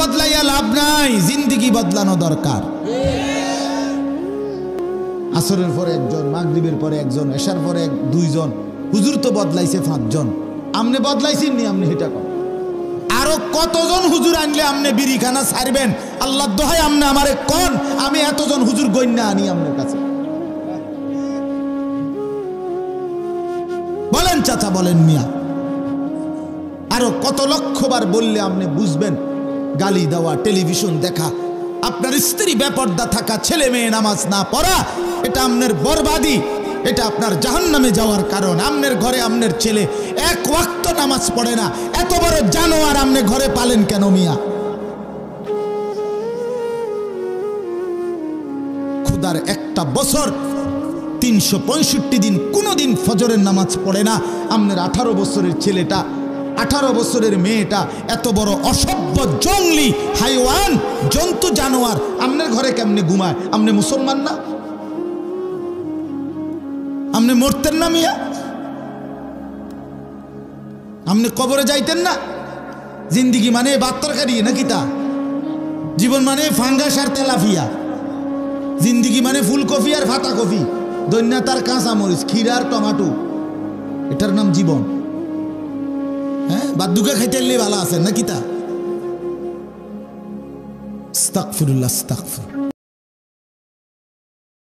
বদলাইয়া লাভ নাই, জিন্দেগি বদলানো দরকার। আসরের পরে একজন, মাগরিবের পরে একজন, এশার পরে দুইজন, হুজুর তো বদলাইছে 5 জন। আমনে বদলাইছেন নি? আমনে হিটা কর। আরো কতজন হুজুর আনলে আমনে বিড়িখানা ছাড়বেন? আল্লাহ দোহাই আমনে আমারে কোন, আমি এতজন হুজুর গইন্না আনি আমনের কাছে। বলেন চাচা, বলেন মিয়া। আরো কত লক্ষবার বললে আপনি বুঝবেন? গালি দেওয়া, টেলিভিশন দেখা, আপনার স্ত্রী বেপর্দা থাকা, ছেলে মেয়ে নামাজ না পড়া, এটা আপনার বরবাদি, এটা আপনার জাহান্নামে যাওয়ার কারণ। আপনার ঘরে আপনার ছেলে 1 ওয়াক্ত নামাজ পড়ে না, এত বড় জানোয়ার আপনি ঘরে পালেন কেন মিয়া? খুদার একটা বছর 365 দিন কোনোদিন ফজরের নামাজ পড়ে না। আপনার 18 বছরের ছেলেটা, 18 বছরের মেয়েটা এত বড় অসভ্য, জঙ্গলি, হাইওয়ান, জন্তু, জানোয়ার আপনার ঘরে কেমনে ঘুমায়? আপনি মুসলমান না? আপনি মরতেন না মিয়া? আপনি কবরে যাইতেন না? জিন্দিগি মানে ভাত তরকারি নাকি? তা জীবন মানে ফাঙ্গাস আর তেলাফিয়া? জিন্দিগি মানে ফুলকপি আর ফাতা কপি, দৈন্যাতার কাঁচা মরিচ, ক্ষীরা আর টমাটো, এটার নাম জীবন? হ্যাঁ, বাদুকা খাইতে ভালো আছেন নাকি? তা আস্তাগফিরুল্লাহ, আস্তাগফির।